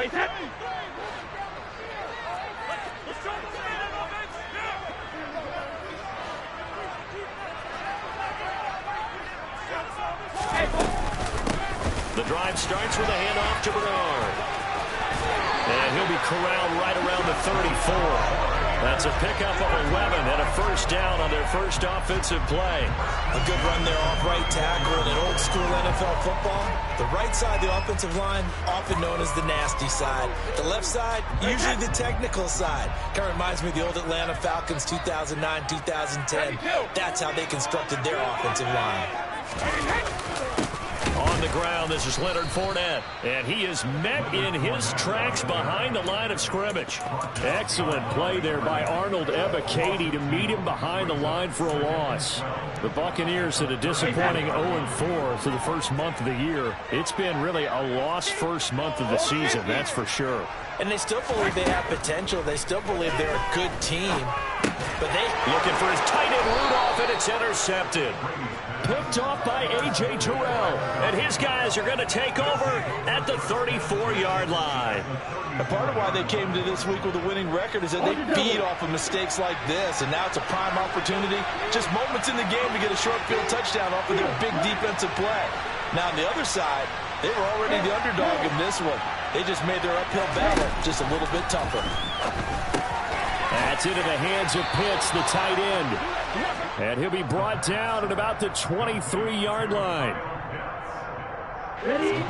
The drive starts with a handoff to Bernard. And he'll be corralled right around the 34. That's a pickup of 11 and a first down on their first offensive play. A good run there off right tackle in an old school NFL football. The right side, the offensive line, often known as the nasty side. The left side, usually the technical side. Kind of reminds me of the old Atlanta Falcons 2009, 2010. That's how they constructed their offensive line. On the ground, this is Leonard Fournette, and he is met in his tracks behind the line of scrimmage. Excellent play there by Arnold Ebiketie to meet him behind the line for a loss. The Buccaneers had a disappointing 0-4 for the first month of the year. It's been really a lost first month of the season, that's for sure. And they still believe they have potential. They still believe they're a good team. But they looking for his tight end Rudolph, and it's intercepted. Picked off by A.J. Terrell, and his guys are going to take over at the 34-yard line. And part of why they came to this week with a winning record is that they feed off of mistakes like this, and now it's a prime opportunity, just moments in the game to get a short field touchdown off of their big defensive play. Now on the other side, they were already the underdog in this one. They just made their uphill battle just a little bit tougher. That's into the hands of Pitts, the tight end. And he'll be brought down at about the 23-yard line.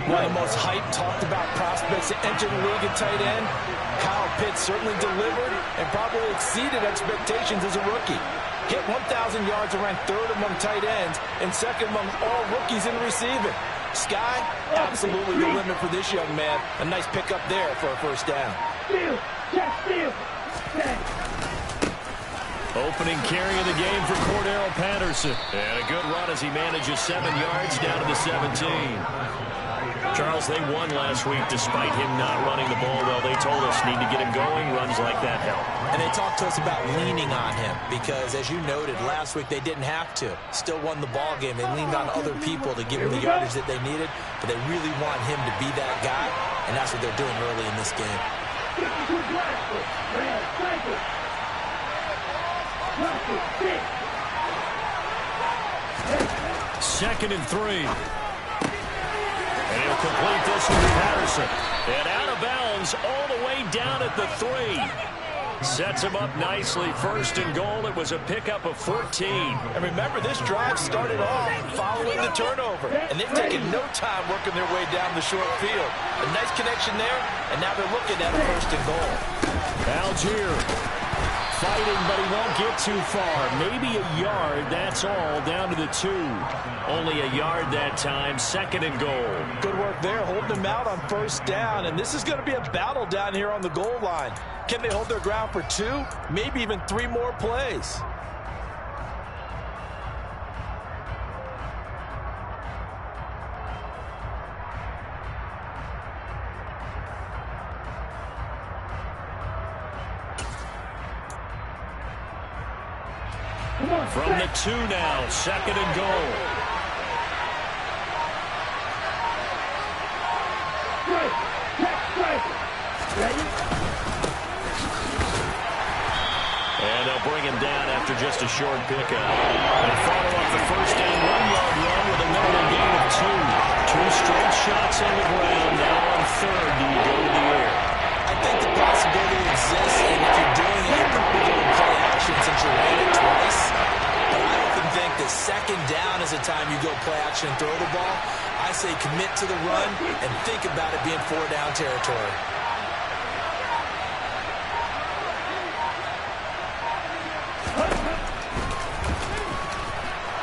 One of the most hyped, talked about prospects to enter the league at tight end. Kyle Pitts certainly delivered and probably exceeded expectations as a rookie. Hit 1,000 yards and ranked third among tight ends and second among all rookies in receiving. Sky, absolutely the limit for this young man. A nice pickup there for a first down. Opening carry of the game for Cordero Patterson. And a good run as he manages 7 yards down to the 17. Charles, they won last week despite him not running the ball well. They told us need to get him going. Runs like that help. And they talked to us about leaning on him because, as you noted, last week they didn't have to. Still won the ball game. They leaned on other people to give him the yardage that they needed, but they really want him to be that guy, and that's what they're doing early in this game. Second and 3. And he'll complete this one to Patterson. And out of bounds all the way down at the 3. Sets him up nicely. First and goal. It was a pickup of 14. And remember, this drive started off following the turnover. And they've taken no time working their way down the short field. A nice connection there, and now they're looking at a first and goal. Algier fighting, but he won't get too far. Maybe a yard, that's all, down to the 2. Only a yard that time, second and goal. Good work there, holding them out on first down, and this is going to be a battle down here on the goal line. Can they hold their ground for 2, maybe even 3 more plays? From the 2 now, second and goal. And they'll bring him down after just a short pickup. They follow up the first and 1-yard run with a minimum gain of 2. 2 straight shots on the ground. Now on third, do you go to the air? I think the possibility exists, and if you're doing it, you're probably going to play action since you ran it twice. But I often think that second down is the time you go play action and throw the ball. I say commit to the run and think about it being 4-down territory.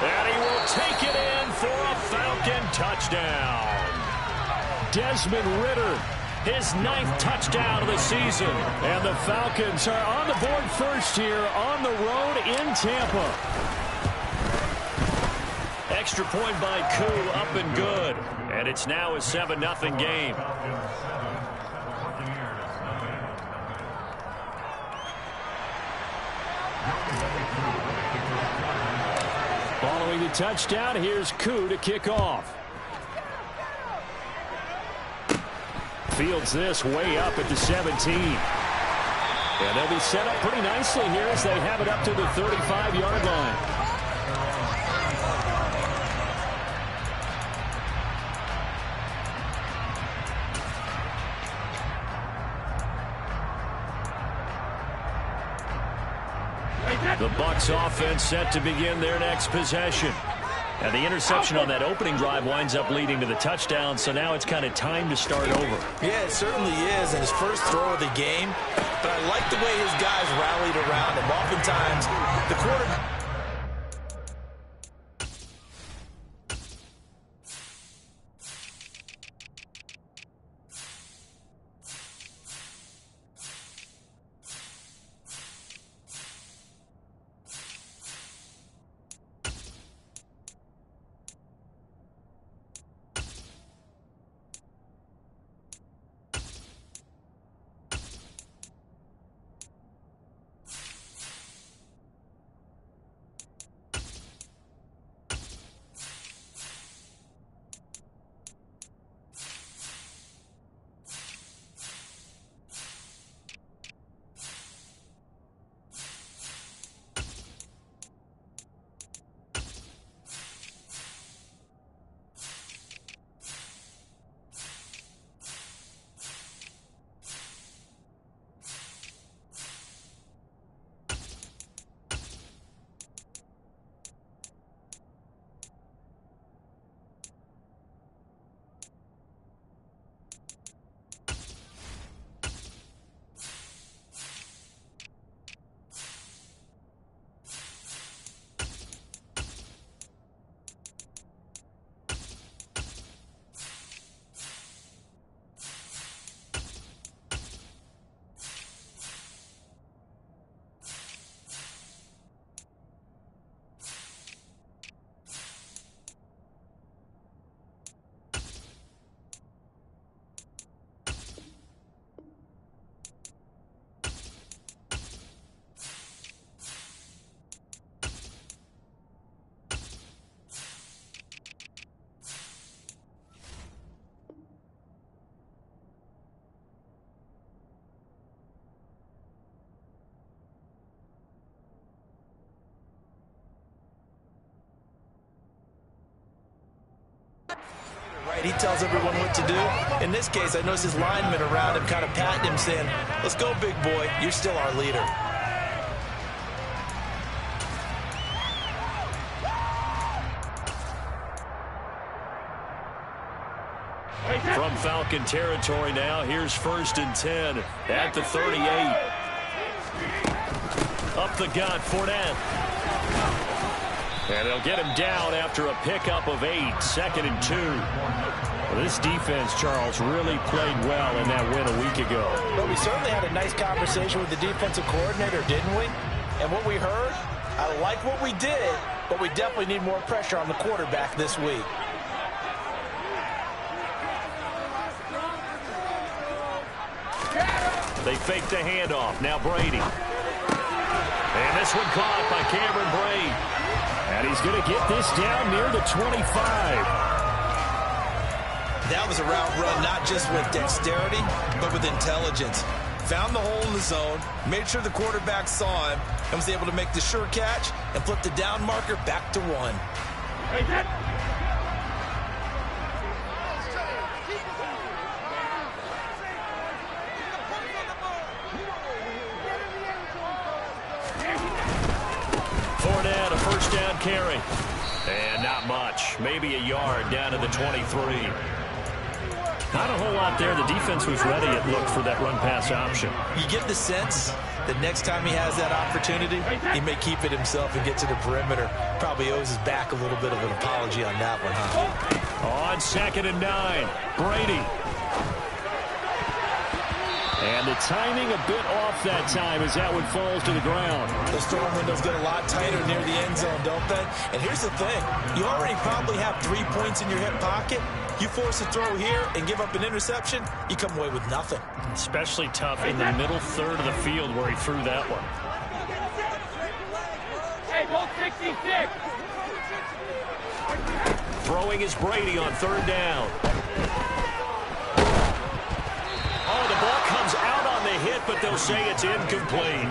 And he will take it in for a Falcon touchdown. Desmond Ridder, his 9th touchdown of the season. And the Falcons are on the board first here on the road in Tampa. Extra point by Koo, up and good. And it's now a 7-0 game. Following the touchdown, here's Koo to kick off. Fields this way up at the 17. And they'll be set up pretty nicely here as they have it up to the 35-yard line. The Bucs offense set to begin their next possession. And the interception on that opening drive winds up leading to the touchdown, so now it's kind of time to start over. Yeah, it certainly is, and his first throw of the game. But I like the way his guys rallied around him. Oftentimes, the quarterback... He tells everyone what to do. In this case, I notice his linemen around him kind of patting him, saying, "Let's go, big boy. You're still our leader." From Falcon territory now, here's 1st and 10 at the 38. Up the gut, Fournette. And they'll get him down after a pickup of 8, 2nd and 2. Well, this defense, Charles, really played well in that win a week ago. Well, we certainly had a nice conversation with the defensive coordinator, didn't we? And what we heard, I like what we did, but we definitely need more pressure on the quarterback this week. They fake the handoff. Now Brady. And this one caught by Cameron Brate. And he's going to get this down near the 25. That was a route run not just with dexterity, but with intelligence. Found the hole in the zone, made sure the quarterback saw him, and was able to make the sure catch and flip the down marker back to 1. Fournette, a first down carry. And not much. Maybe a yard down to the 23. Not a whole lot there. The defense was ready, it looked, for that run-pass option. You get the sense that next time he has that opportunity, he may keep it himself and get to the perimeter. Probably owes his back a little bit of an apology on that one, huh? On 2nd and 9, Brady. And the timing a bit off that time as that one falls to the ground. Those throwing windows get a lot tighter near the end zone, don't they? And here's the thing. You already probably have 3 points in your hip pocket. You force a throw here and give up an interception, you come away with nothing. Especially tough in the middle third of the field where he threw that one. Hey, ball 66. Throwing is Brady on 3rd down. will say it's incomplete.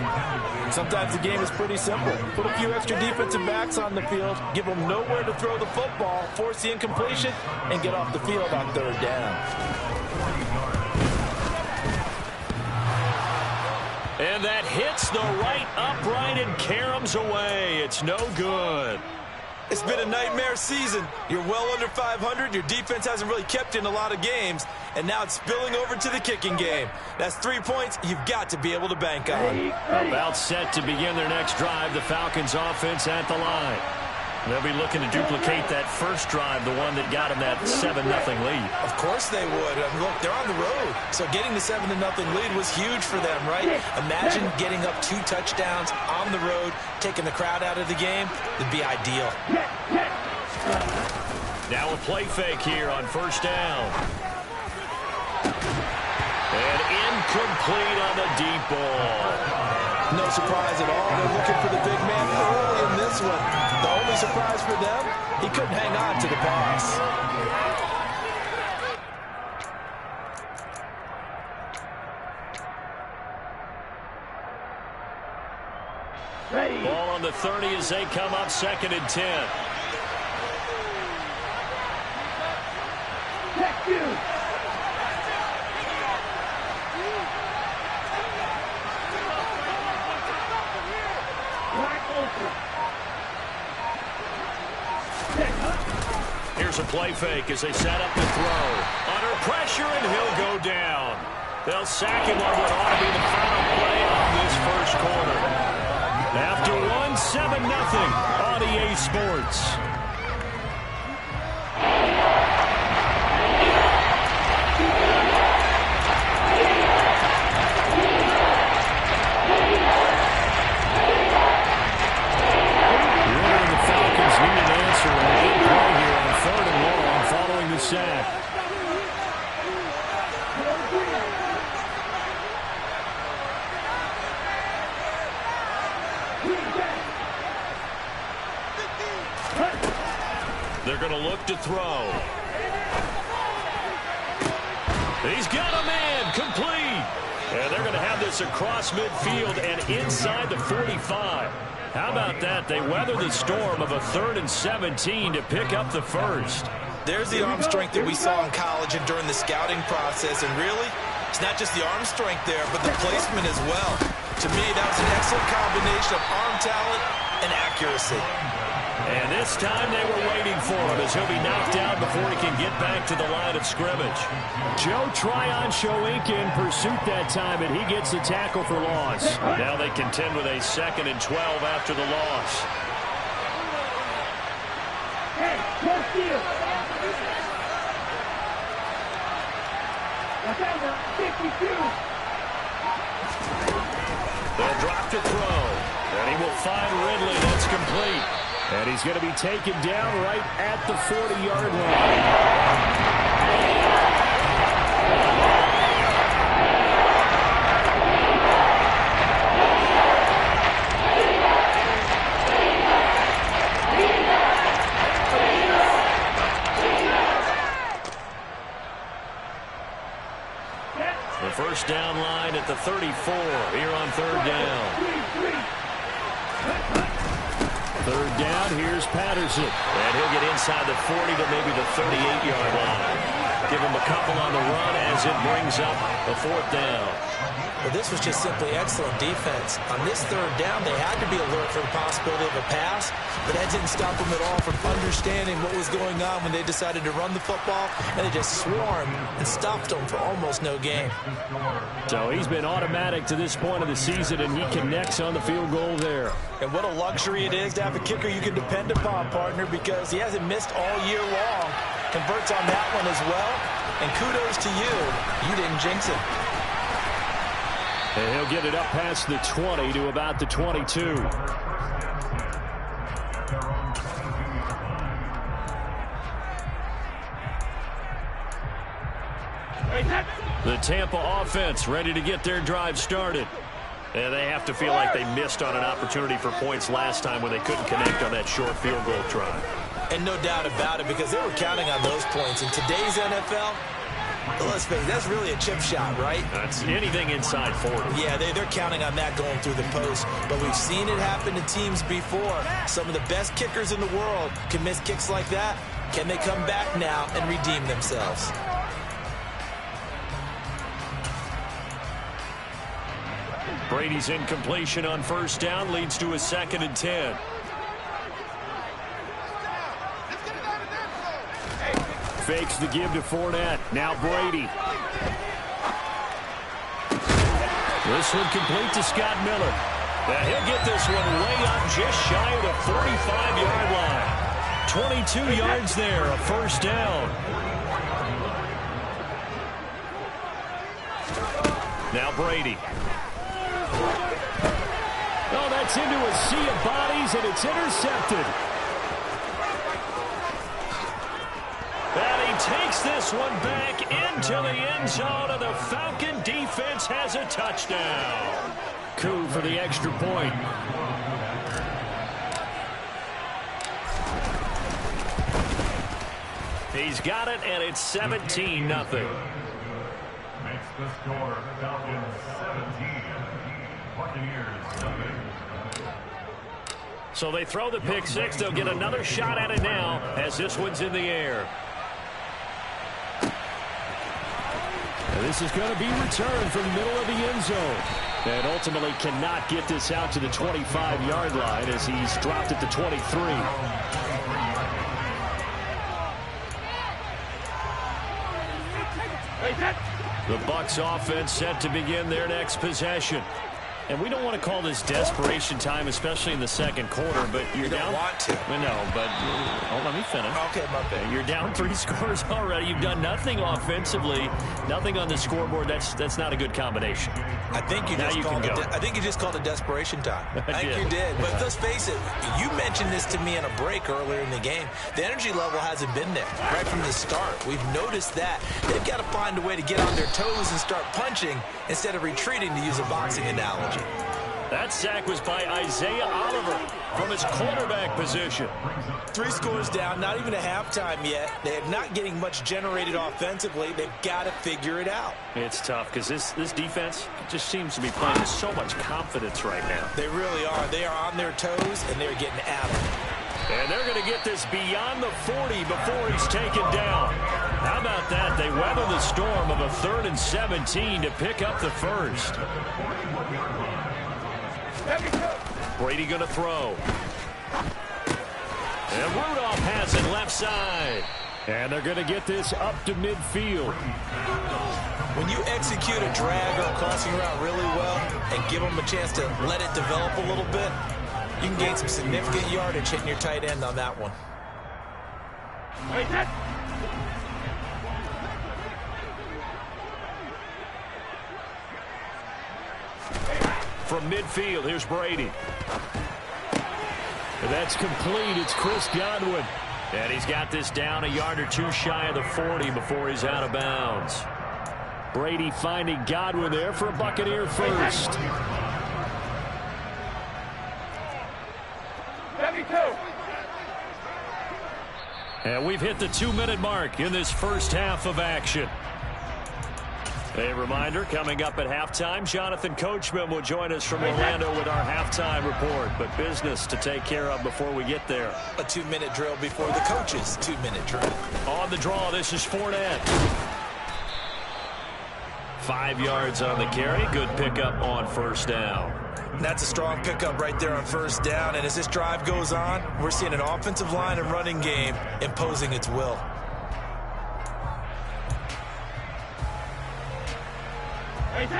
Sometimes the game is pretty simple. Put a few extra defensive backs on the field, give them nowhere to throw the football, force the incompletion, and get off the field on third down. And that hits the right upright and caroms away. It's no good. It's been a nightmare season. You're well under 500. Your defense hasn't really kept you in a lot of games. And now it's spilling over to the kicking game. That's 3 points you've got to be able to bank on. About set to begin their next drive. The Falcons offense at the line. They'll be looking to duplicate that first drive, the one that got them that 7-0 lead. Of course they would. Look, they're on the road. So getting the 7-0 lead was huge for them, right? Imagine getting up 2 touchdowns on the road, taking the crowd out of the game. It'd be ideal. Now a play fake here on first down. And incomplete on the deep ball. No surprise at all. They're looking for the big man early in this one. The only surprise for them, he couldn't hang on to the pass. Ball on the 30 as they come up 2nd and 10. Here's a play fake as they set up the throw. Under pressure, and he'll go down. They'll sack him on what ought to be the final play of this first quarter. After 7-0 on EA Sports. Sack. They're going to look to throw. He's got a man complete. And they're going to have this across midfield and inside the 45. How about that? They weather the storm of a 3rd and 17 to pick up the first. There's the arm strength that we saw in college and during the scouting process. And really, it's not just the arm strength there, but the placement as well. To me, that was an excellent combination of arm talent and accuracy. And this time they were waiting for him as he'll be knocked out before he can get back to the line of scrimmage. Joe Tryon showing in pursuit that time, and he gets the tackle for loss. Now they contend with a 2nd and 12 after the loss. Hey, go steal. They'll drop to throw, and he will find Ridley. That's complete. And he's going to be taken down right at the 40-yard line. The first down line at the 34 here on 3rd down. 3rd down, here's Patterson. And he'll get inside the 40 to maybe the 38-yard line. Give him a couple on the run as it brings up a 4th down. Well, this was just simply excellent defense. On this 3rd down, they had to be alert for the possibility of a pass, but that didn't stop them at all from understanding what was going on when they decided to run the football, and they just swarmed and stopped them for almost no gain. So he's been automatic to this point of the season, and he connects on the field goal there. And what a luxury it is to have a kicker you can depend upon, partner, because he hasn't missed all year long. Converts on that one as well, and kudos to you. You didn't jinx it. And he'll get it up past the 20 to about the 22. The Tampa offense ready to get their drive started. And they have to feel like they missed on an opportunity for points last time when they couldn't connect on that short field goal try. And no doubt about it, because they were counting on those points. In today's NFL, Well, let's face it, that's really a chip shot, right? That's anything inside 40. Yeah, they're counting on that going through the post. But we've seen it happen to teams before. Some of the best kickers in the world can miss kicks like that. Can they come back now and redeem themselves? Brady's incompletion on first down leads to a 2nd and 10. Fakes the give to Fournette. Now Brady. This one complete to Scott Miller. And he'll get this one way up just shy of the 45-yard line. 22 yards there, a first down. Now Brady. Oh, that's into a sea of bodies, and it's intercepted. And he takes this one back into the end zone, and the Falcon defense has a touchdown. Coup for the extra point. He's got it, and it's 17-0. Makes the score Falcons 17, Buccaneers 7. So they throw the pick six. They'll get another shot at it now as this one's in the air. And this is going to be returned from the middle of the end zone. And ultimately cannot get this out to the 25-yard line as he's dropped at the 23. The Bucs offense set to begin their next possession. And we don't want to call this desperation time, especially in the second quarter, but you're down. You don't want to. No, but let me finish. Okay, my bad. You're down 3 scores already. You've done nothing offensively, nothing on the scoreboard. That's not a good combination. I think you just called it desperation time. I think you did. But let's face it, you mentioned this to me in a break earlier in the game. The energy level hasn't been there right from the start. We've noticed that. They've got to find a way to get on their toes and start punching instead of retreating, to use a boxing analogy. That sack was by Isaiah Oliver from his quarterback position. 3 scores down, not even a halftime yet. They are not getting much generated offensively. They've got to figure it out. It's tough because this defense just seems to be playing with so much confidence right now. They really are. They are on their toes, and they're getting at them. And they're going to get this beyond the 40 before he's taken down. How about that? They weather the storm of a 3rd and 17 to pick up the first. Brady going to throw. And Rudolph has it left side. And they're going to get this up to midfield. When you execute a drag or a crossing route really well and give them a chance to let it develop a little bit, you can gain some significant yardage hitting your tight end on that one. From midfield, here's Brady. And that's complete. It's Chris Godwin. And he's got this down a yard or 2 shy of the 40 before he's out of bounds. Brady finding Godwin there for a Buccaneer first. 72. And we've hit the 2-minute mark in this first half of action. A reminder, coming up at halftime, Jonathan Coachman will join us from Orlando with our halftime report. But business to take care of before we get there. A 2-minute drill before the coach's 2-minute drill. On the draw, this is Fournette. 5 yards on the carry. Good pickup on first down. That's a strong pickup right there on first down. And as this drive goes on, we're seeing an offensive line and running game imposing its will.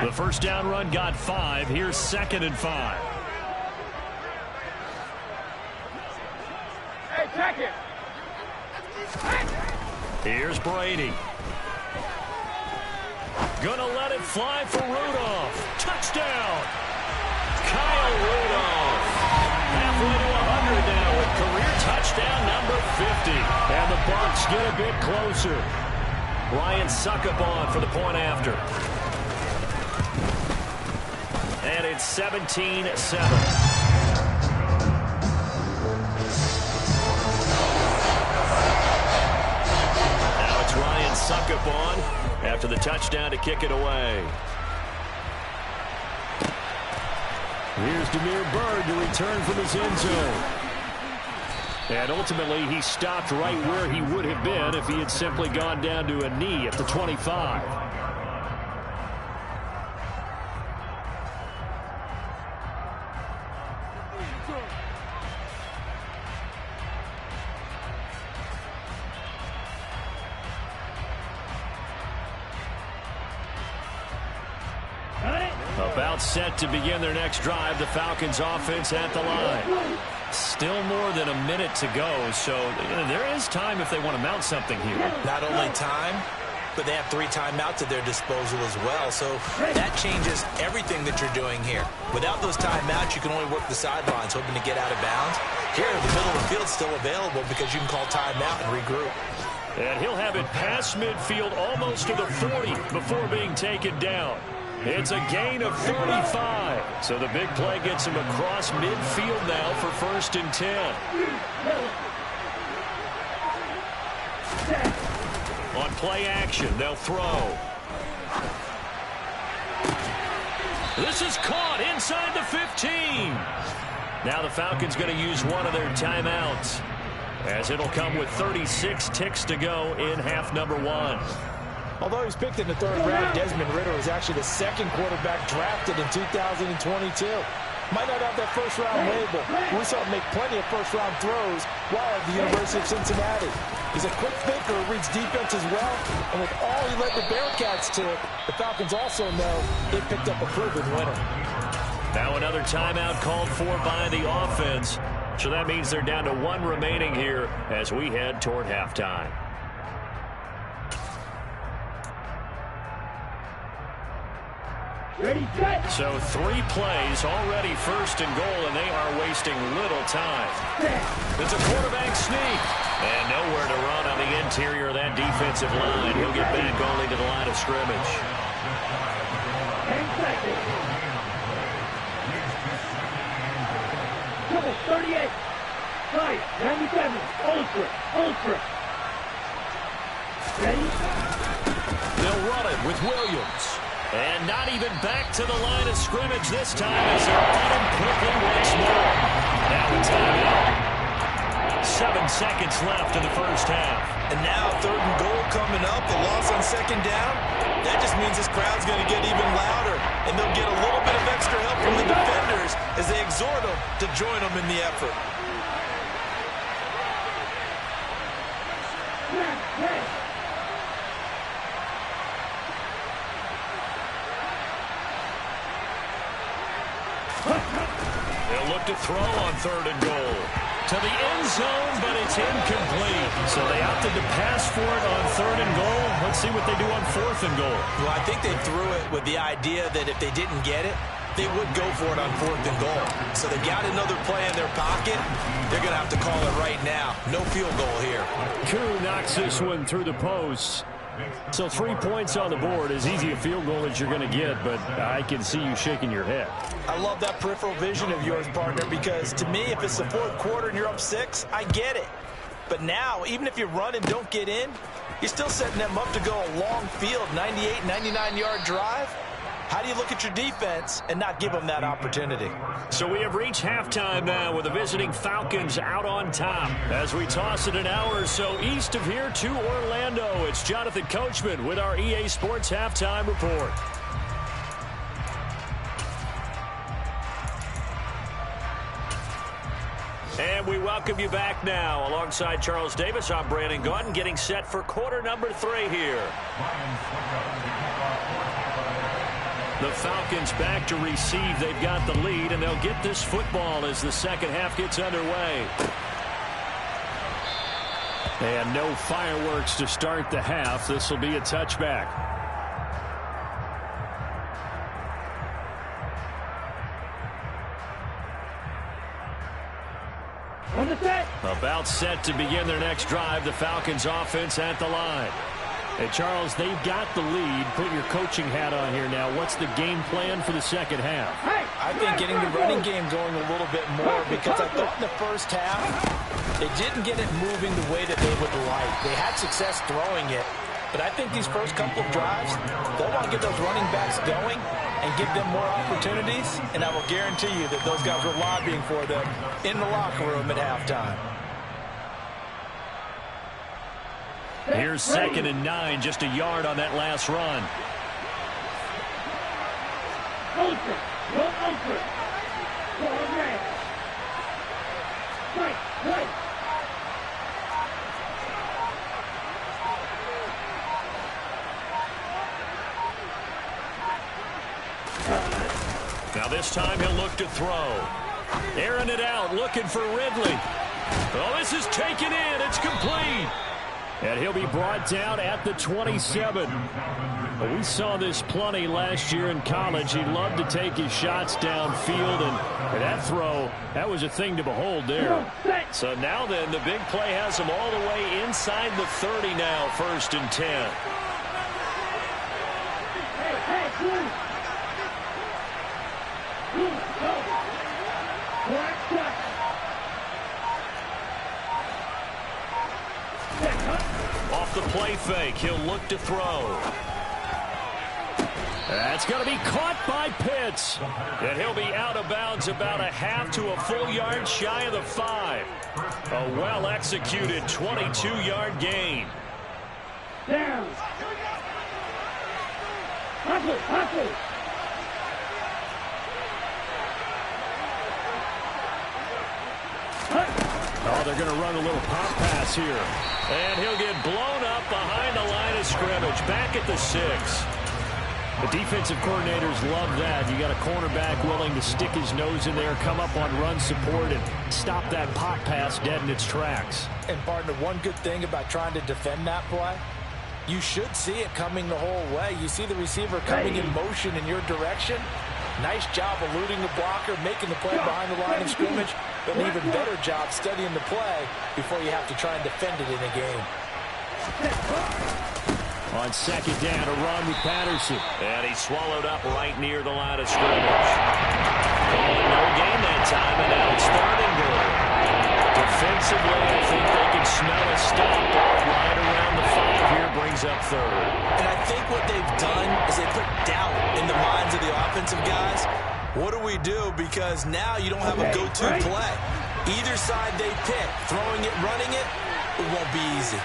The first down run got 5. Here's 2nd and 5. Hey, check it. Here's Brady. Gonna let it fly for Rudolph. Touchdown! Kyle Rudolph. Halfway to 100 now with career touchdown number 50. And the Bucs get a bit closer. Ryan Succop for the point after. And it's 17-7. Now it's Ryan Succop after the touchdown to kick it away. Here's Demir Bird to return from his end zone. And ultimately, he stopped right where he would have been if he had simply gone down to a knee at the 25. About set to begin their next drive, the Falcons offense at the line. Still more than a minute to go, so there is time if they want to mount something here. Not only time, but they have 3 timeouts at their disposal as well, so that changes everything that you're doing here. Without those timeouts, you can only work the sidelines, hoping to get out of bounds. Here, the middle of the field is still available because you can call timeout and regroup. And he'll have it past midfield almost to the 40 before being taken down. It's a gain of 35. So the big play gets him across midfield now for 1st and 10. On play action, they'll throw. This is caught inside the 15. Now the Falcons going to use one of their timeouts, as it'll come with 36 ticks to go in half number 1. Although he was picked in the 3rd round, Desmond Ridder was actually the 2nd quarterback drafted in 2022. Might not have that first-round label. We saw him make plenty of first-round throws while at the University of Cincinnati. He's a quick thinker, reads defense as well, and with all he led the Bearcats to, the Falcons also know they picked up a proven winner. Now another timeout called for by the offense. So that means they're down to 1 remaining here as we head toward halftime. Ready, set. So 3 plays, already 1st and goal, and they are wasting little time. It's a quarterback sneak. And nowhere to run on the interior of that defensive line. He'll get back only to the line of scrimmage. 10 seconds. Double 38. 5, 97. Ultra. Ready? They'll run it with Williams. And not even back to the line of scrimmage this time as they're on him quickly once more. Now a timeout. 7 seconds left in the first half. And now 3rd and goal coming up, the loss on 2nd down. That just means this crowd's going to get even louder, and they'll get a little bit of extra help from the defenders as they exhort them to join them in the effort. They'll look to throw on 3rd and goal. To the end zone, but it's incomplete. So they opted to pass for it on 3rd and goal. Let's see what they do on 4th and goal. Well, I think they threw it with the idea that if they didn't get it, they would go for it on 4th and goal. So they got another play in their pocket. They're going to have to call it right now. No field goal here. Koo knocks this one through the posts. So 3 points on the board, as easy a field goal as you're going to get, but I can see you shaking your head. I love that peripheral vision of yours, partner, because to me, if it's the 4th quarter and you're up 6, I get it. But now, even if you run and don't get in, you're still setting them up to go a long field, 98, 99-yard drive. How do you look at your defense and not give them that opportunity? So we have reached halftime now with the visiting Falcons out on top. As we toss it an hour or so east of here to Orlando, it's Jonathan Coachman with our EA Sports Halftime Report. And we welcome you back now. Alongside Charles Davis, I'm Brandon Gaudin, getting set for quarter number 3 here. The Falcons back to receive. They've got the lead, and they'll get this football as the second half gets underway. And no fireworks to start the half. This will be a touchback. On the set. About set to begin their next drive. The Falcons offense at the line. Hey, Charles, they've got the lead. Put your coaching hat on here now. What's the game plan for the second half? I think getting the running game going a little bit more, because I thought in the first half they didn't get it moving the way that they would like. They had success throwing it, But I think these first couple of drives, they'll want to get those running backs going and give them more opportunities, and I will guarantee you that those guys were lobbying for them in the locker room at halftime. Here's 2nd and 9, just a yard on that last run. Ultra. Go ultra. Go red. Right. Right. Now this time he'll look to throw. Airing it out, looking for Ridley. Oh, this is taken in. It's complete. And he'll be brought down at the 27. Well, we saw this plenty last year in college. He loved to take his shots downfield, and that throw, that was a thing to behold there. So now then, the big play has him all the way inside the 30 now, 1st and 10. Off the play fake, he'll look to throw. That's going to be caught by Pitts. And he'll be out of bounds about a half to a full yard shy of the 5. A well-executed 22-yard gain. Down. Hustle. Hustle. Oh, they're going to run a little pop pass here. And he'll get blown up behind the line of scrimmage. Back at the 6. The defensive coordinators love that. You got a cornerback willing to stick his nose in there, come up on run support, and stop that pop pass dead in its tracks. And, partner, one good thing about trying to defend that play, you should see it coming the whole way. You see the receiver coming in motion in your direction. Nice job eluding the blocker, making the play behind the line of scrimmage, but an even better job studying the play before you have to try and defend it in a game. On 2nd down, a run with Patterson. And he's swallowed up right near the line of scrimmage. Calling no gain that time, and now it's 3rd and goal. Defensively, I think they can smell a stop right around the 5 here, brings up 3rd. And I think what they've done is they put doubt in the minds of the offensive guys. What do we do? Because now you don't have a go-to play. Either side they pick, throwing it, running it, it won't be easy.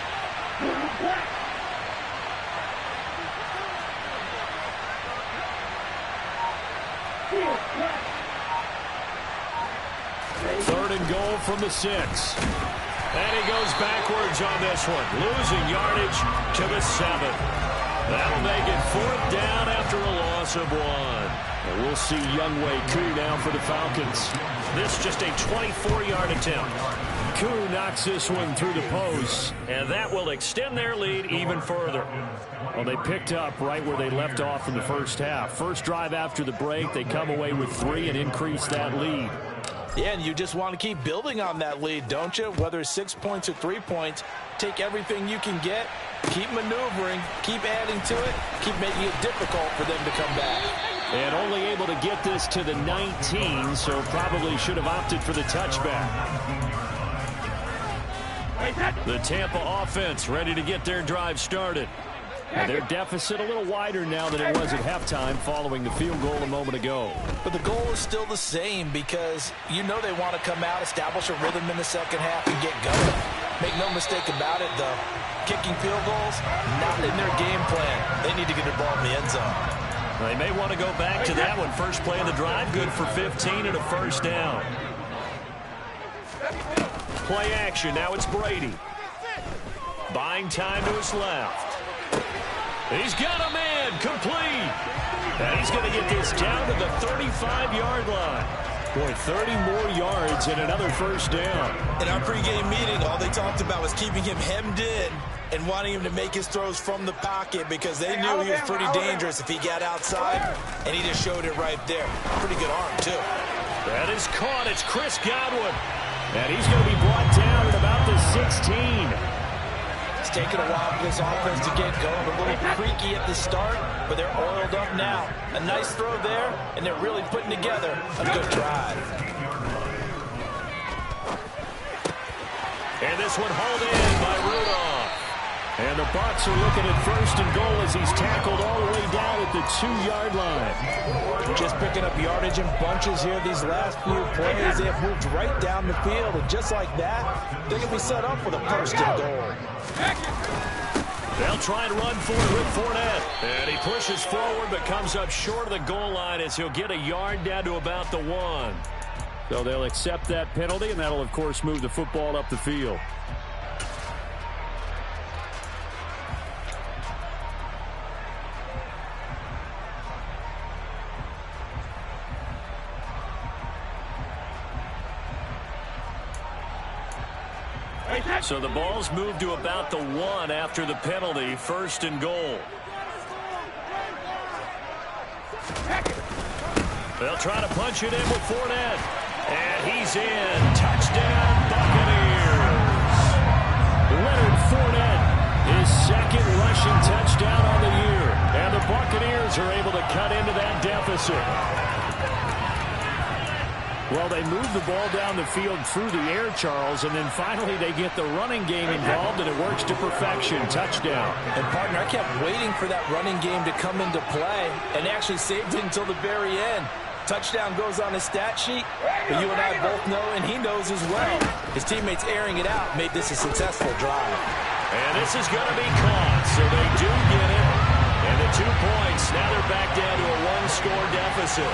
3rd and goal from the 6. And he goes backwards on this one, losing yardage to the 7. That'll make it 4th down after a loss of 1. And we'll see Younghoe Koo now for the Falcons. This just a 24-yard attempt. Koo knocks this one through the post, and that will extend their lead even further. Well, they picked up right where they left off in the first half. First drive after the break, they come away with 3 and increase that lead. Yeah, and you just want to keep building on that lead, don't you? Whether it's 6 points or 3 points, take everything you can get, keep maneuvering, keep adding to it, keep making it difficult for them to come back. And only able to get this to the 19, so probably should have opted for the touchback. The Tampa offense ready to get their drive started. And their deficit a little wider now than it was at halftime following the field goal a moment ago. But the goal is still the same because you know they want to come out, establish a rhythm in the second half, and get going. Make no mistake about it, though. Kicking field goals, not in their game plan. They need to get the ball in the end zone. They may want to go back to that one. First play of the drive, good for 15 and a first down. Play action, now it's Brady. Buying time to his left. He's got a man, complete. And he's going to get this down to the 35-yard line. Boy, 30 more yards and another first down. In our pregame meeting, all they talked about was keeping him hemmed in and wanting him to make his throws from the pocket because they knew he was pretty dangerous if he got outside, and he just showed it right there. Pretty good arm, too. That is caught. It's Chris Godwin. And he's going to be brought down at about the 16. It's taken a while for this offense to get going. A little creaky at the start, but they're oiled up now. A nice throw there, and they're really putting together a good drive. And this one hauled in by Rudolph. And the Bucs are looking at 1st and goal as he's tackled all the way down at the 2-yard line. Just picking up yardage in bunches here these last few plays. They have moved right down the field, and just like that, they're going to be set up with a 1st and goal. They'll try and run for it with Fournette. And he pushes forward but comes up short of the goal line as he'll get a yard down to about the 1. So they'll accept that penalty, and that'll, of course, move the football up the field. So the ball's moved to about the 1 after the penalty, 1st and goal. They'll try to punch it in with Fournette. And he's in. Touchdown, Buccaneers. Leonard Fournette, his 2nd rushing touchdown on the year. And the Buccaneers are able to cut into that deficit. Well, they move the ball down the field through the air, Charles, and then finally they get the running game involved, and it works to perfection. Touchdown. And, partner, I kept waiting for that running game to come into play and actually saved it until the very end. Touchdown goes on his stat sheet, but you and I both know, and he knows as well, his teammates airing it out made this a successful drive. And this is going to be caught, so they do get it. And the 2 points, now they're back down to a 1-score deficit.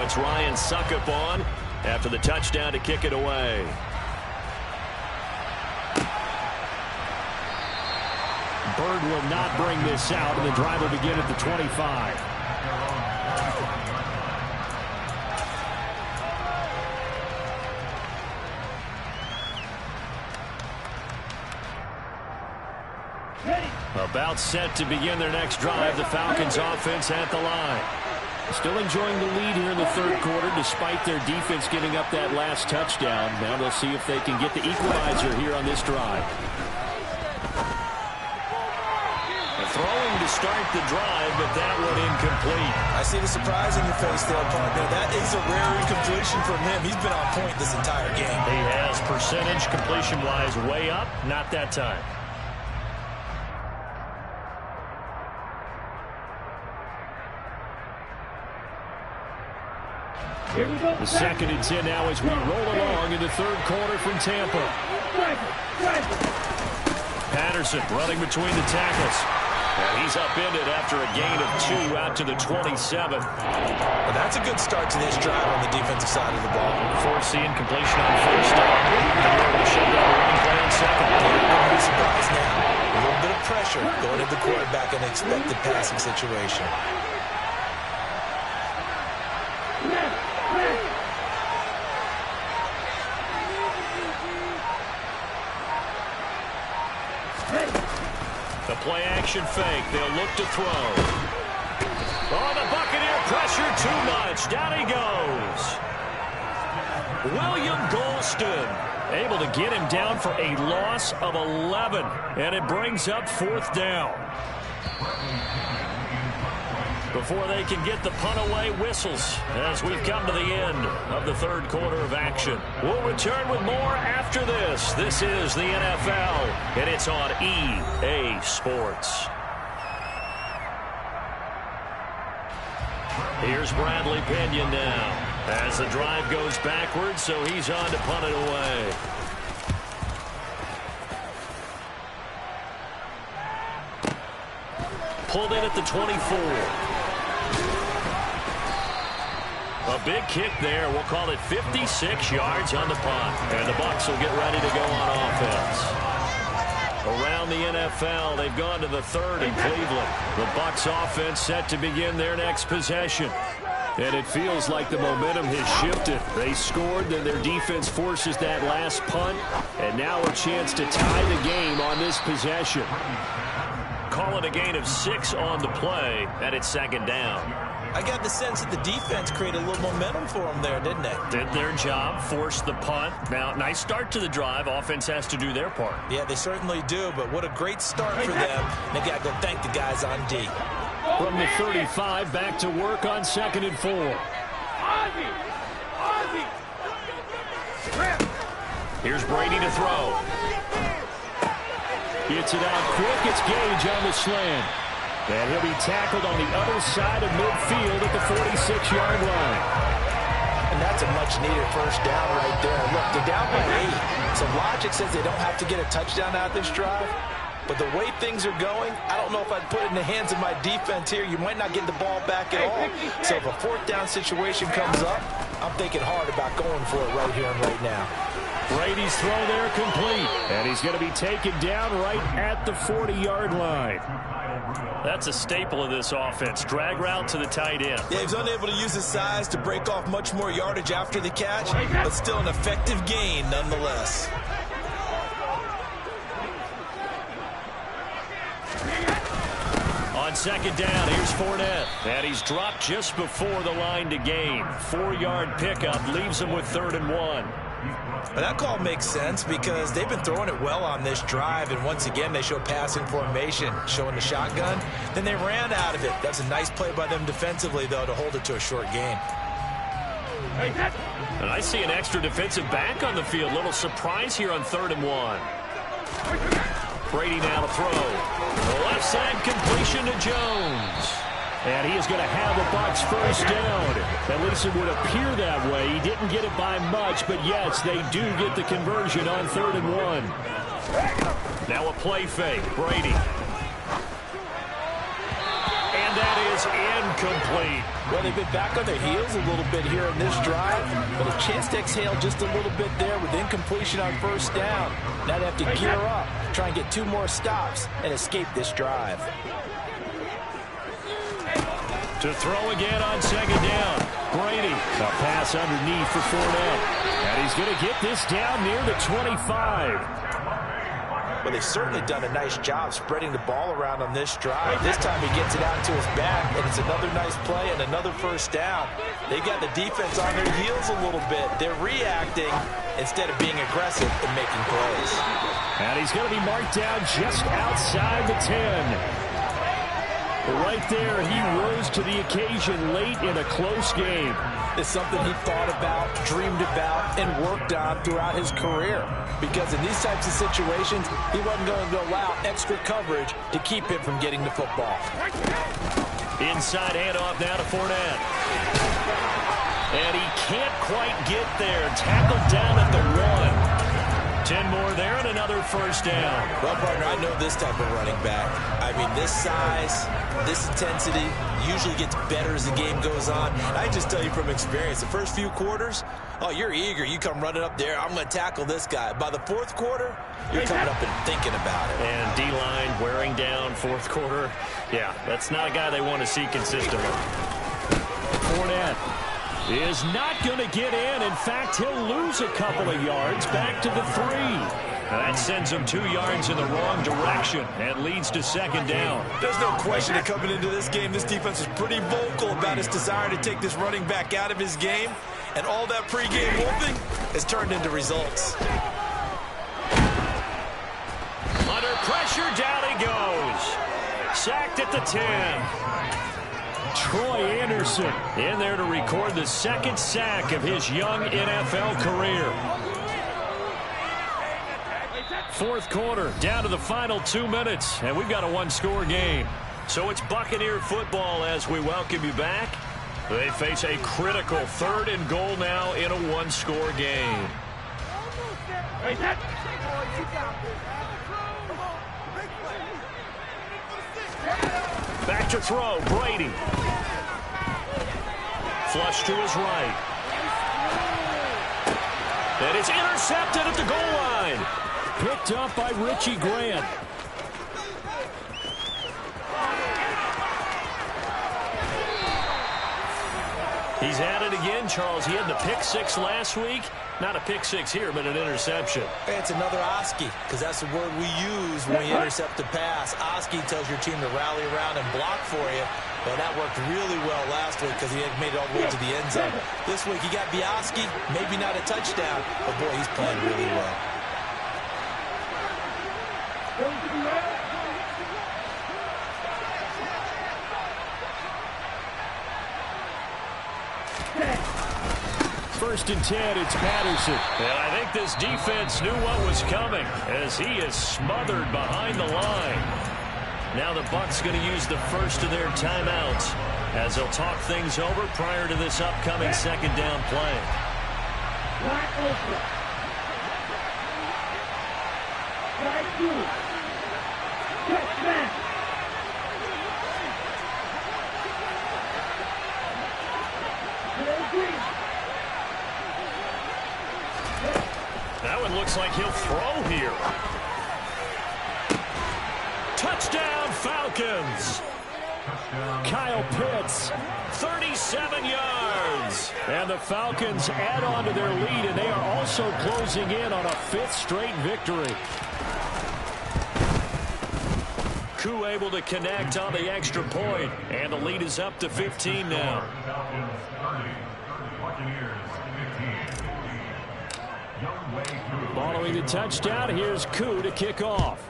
It's Ryan Suckup on after the touchdown to kick it away. Bird will not bring this out, and the drive will begin at the 25. About set to begin their next drive, the Falcons offense at the line. Still enjoying the lead here in the 3rd quarter despite their defense giving up that last touchdown. Now they'll see if they can get the equalizer here on this drive. Throwing to start the drive, but that one incomplete. I see the surprise in your face there, partner. That is a rare incompletion from him. He's been on point this entire game. He has percentage completion-wise way up, not that time. The 2nd and 10 now as we roll along in the 3rd quarter from Tampa. Patterson running between the tackles. And he's upended after a gain of 2 out to the 27. Well, that's a good start to this drive on the defensive side of the ball. Foreseeing completion on 1st down. And we're going to shut down the running play on 2nd. Don't be surprised now. A little bit of pressure going at the quarterback in an expected passing situation. The play-action fake. They'll look to throw. Oh, the Buccaneer pressure too much. Down he goes. William Golston able to get him down for a loss of 11. And it brings up 4th down. Before they can get the punt away, whistles as we've come to the end of the 3rd quarter of action. We'll return with more after this. This is the NFL, and it's on EA Sports. Here's Bradley Pinion now as the drive goes backwards, so he's on to punt it away. Pulled in at the 24. A big kick there. We'll call it 56 yards on the punt. And the Bucs will get ready to go on offense. Around the NFL, they've gone to the 3rd in Cleveland. The Bucs offense set to begin their next possession. And it feels like the momentum has shifted. They scored, then their defense forces that last punt. And now a chance to tie the game on this possession. Call it a gain of 6 on the play, and it's 2nd down. I got the sense that the defense created a little momentum for them there, didn't they? Did their job, forced the punt. Now, nice start to the drive. Offense has to do their part. Yeah, they certainly do, but what a great start for them. They got to go thank the guys on D. From the 35, back to work on 2nd and 4. Here's Brady to throw. Gets it out quick. It's Gage on the slant. And he'll be tackled on the other side of midfield at the 46-yard line. And that's a much-needed first down right there. Look, they're down by 8. So logic says they don't have to get a touchdown out of this drive. But the way things are going, I don't know if I'd put it in the hands of my defense here. You might not get the ball back at all. So if a fourth down situation comes up, I'm thinking hard about going for it right here and right now. Brady's throw there complete. And he's going to be taken down right at the 40-yard line. That's a staple of this offense. Drag route to the tight end. Yeah, he's unable to use his size to break off much more yardage after the catch, but still an effective gain nonetheless. On second down, here's Fournette. And he's dropped just before the line to gain. 4-yard pickup leaves him with 3rd and 1. But that call makes sense because they've been throwing it well on this drive, and once again they show passing formation, showing the shotgun. Then they ran out of it. That's a nice play by them defensively, though, to hold it to a short gain. And I see an extra defensive back on the field. Little surprise here on 3rd and 1. Brady now to throw. The left side completion to Jones. And he is going to have the Bucs first down. At least it would appear that way. He didn't get it by much, but yes, they do get the conversion on 3rd and 1. Now a play fake. Brady. And that is incomplete. Well, they've been back on their heels a little bit here in this drive, but a chance to exhale just a little bit there with incompletion on first down. Now they have to gear up, try and get 2 more stops, and escape this drive. To throw again on second down. Brady. A pass underneath for Fournette. And he's going to get this down near the 25. Well, they've certainly done a nice job spreading the ball around on this drive. This time he gets it out to his back, and it's another nice play and another first down. They got the defense on their heels a little bit. They're reacting instead of being aggressive and making plays. And he's going to be marked down just outside the 10. Right there, he rose to the occasion late in a close game. It's something he thought about, dreamed about, and worked on throughout his career. Because in these types of situations, he wasn't going to allow extra coverage to keep him from getting the football. Inside handoff now to Fournette. And he can't quite get there. Tackled down at the 1. 10 more there and another first down. Well, partner, I know this type of running back. I mean, this size, this intensity usually gets better as the game goes on. I just tell you from experience, the first few quarters, oh, you're eager. You come running up there, I'm going to tackle this guy. By the 4th quarter, you're coming up and thinking about it. And D-line wearing down 4th quarter. Yeah, that's not a guy they want to see consistently. Fournette is not going to get in. In fact, he'll lose a couple of yards back to the 3. That sends him 2 yards in the wrong direction and leads to second down. There's no question that coming into this game, this defense is pretty vocal about his desire to take this running back out of his game. And all that pregame wolfing has turned into results. Under pressure, down he goes. Sacked at the 10. Troy Anderson in there to record the 2nd sack of his young NFL career. 4th quarter, down to the final 2 minutes, and we've got a 1-score game. So it's Buccaneer football as we welcome you back. They face a critical 3rd and goal now in a 1-score game. Back to throw, Brady. Flush to his right. And it's intercepted at the goal line. Picked up by Richie Grant. He's at it again, Charles. He had the pick 6 last week. Not a pick 6 here, but an interception. Hey, it's another Oski, because that's the word we use when we intercept the pass. Oski tells your team to rally around and block for you. Well, that worked really well last week because he had made it all the way to the end zone. This week, he got Bioski, maybe not a touchdown, but boy, he's playing really well. first and 10. It's Patterson. And I think this defense knew what was coming as he is smothered behind the line. Now the Bucs going to use the first of their timeouts as they'll talk things over prior to this upcoming second down play. Wide open. Right through. Touchdown. That one looks like he'll throw here. Touchdown, Falcons. Kyle Pitts, 37 yards. And the Falcons add on to their lead, and they are also closing in on a 5th straight victory. Koo able to connect on the extra point, and the lead is up to 15 now. Following the touchdown, here's Koo to kick off.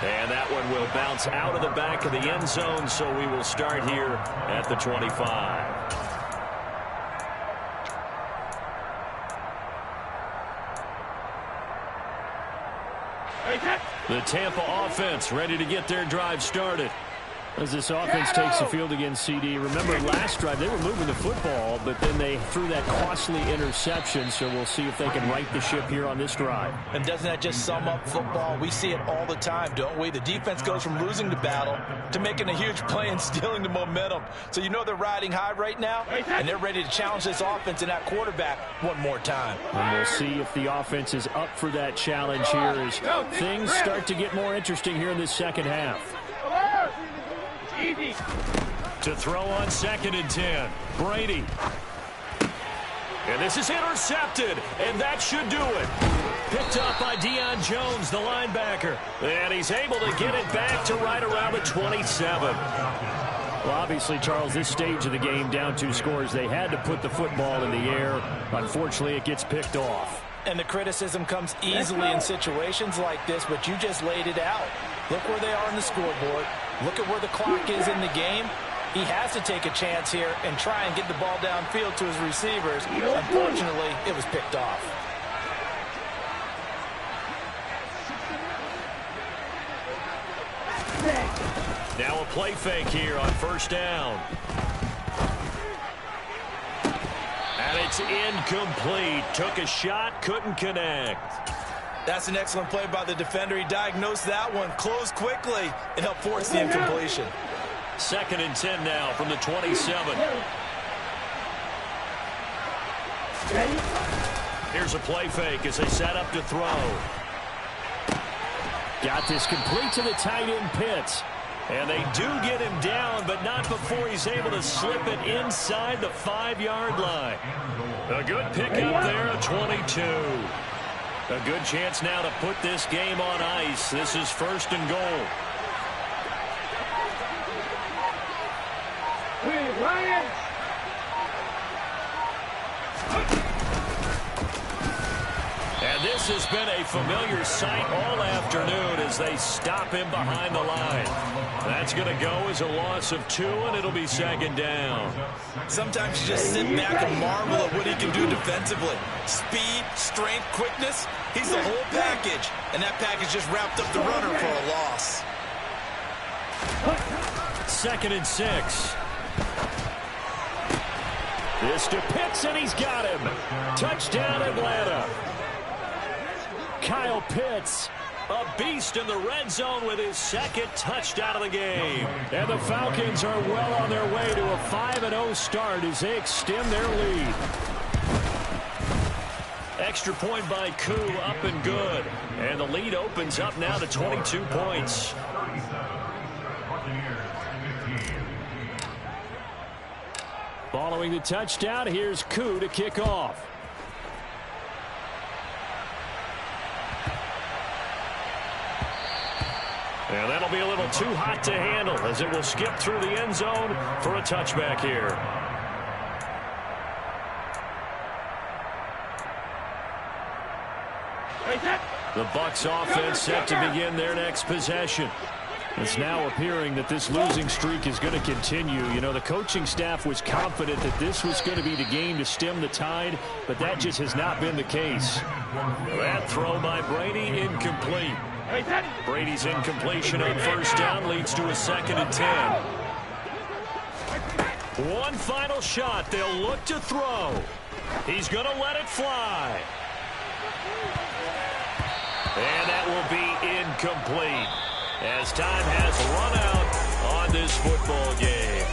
And that one will bounce out of the back of the end zone, so we will start here at the 25. The Tampa offense ready to get their drive started. As this offense takes the field against CD. Remember last drive they were moving the football, but then they threw that costly interception, so we'll see if they can right the ship here on this drive. And doesn't that just sum up football? We see it all the time, don't we? The defense goes from losing the battle to making a huge play and stealing the momentum. So you know they're riding high right now, and they're ready to challenge this offense and that quarterback one more time. And we'll see if the offense is up for that challenge here as things start to get more interesting here in this second half. To throw on 2nd and 10, Brady. And this is intercepted, and that should do it. Picked up by Deion Jones, the linebacker. And he's able to get it back to right around the 27. Well, obviously, Charles, this stage of the game, down 2 scores, they had to put the football in the air. Unfortunately, it gets picked off. And the criticism comes easily in situations like this, but you just laid it out. Look where they are on the scoreboard. Look at where the clock is in the game. He has to take a chance here and try and get the ball downfield to his receivers. Unfortunately, it was picked off. Now a play fake here on 1st down. And it's incomplete. Took a shot, couldn't connect. That's an excellent play by the defender. He diagnosed that one, closed quickly, and helped force the incompletion. 2nd and 10 now from the 27. Here's a play fake as they set up to throw. Got this complete to the tight end Pitts. And they do get him down, but not before he's able to slip it inside the 5-yard line. A good pickup there, a 22. A good chance now to put this game on ice. This is 1st and goal. And this has been a familiar sight all afternoon as they stop him behind the line. That's going to go as a loss of 2, and it'll be 2nd down. Sometimes you just sit back and marvel at what he can do defensively. Speed, strength, quickness. He's the whole package, and that package just wrapped up the runner for a loss. 2nd and 6. This to Pitts, and he's got him. Touchdown, Atlanta. Kyle Pitts, a beast in the red zone with his 2nd touchdown of the game. And the Falcons are well on their way to a 5-0 start as they extend their lead. Extra point by Koo, up and good. And the lead opens up now to 22 points. Following the touchdown, here's Koo to kick off. And that'll be a little too hot to handle as it will skip through the end zone for a touchback here. The Bucs offense set to begin their next possession. It's now appearing that this losing streak is going to continue. You know, the coaching staff was confident that this was going to be the game to stem the tide, but that just has not been the case. That throw by Brady incomplete. Brady's incompletion on first down leads to a 2nd and 10. One final shot. They'll look to throw. He's going to let it fly. And that will be incomplete as time has run out on this football game.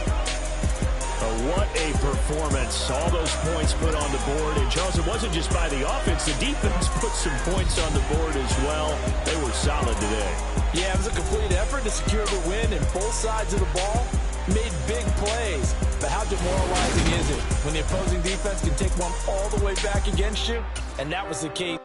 What a performance. All those points put on the board. And, Charles, it wasn't just by the offense. The defense put some points on the board as well. They were solid today. Yeah, it was a complete effort to secure the win, and both sides of the ball made big plays. But how demoralizing is it when the opposing defense can take one all the way back against you? And that was the case.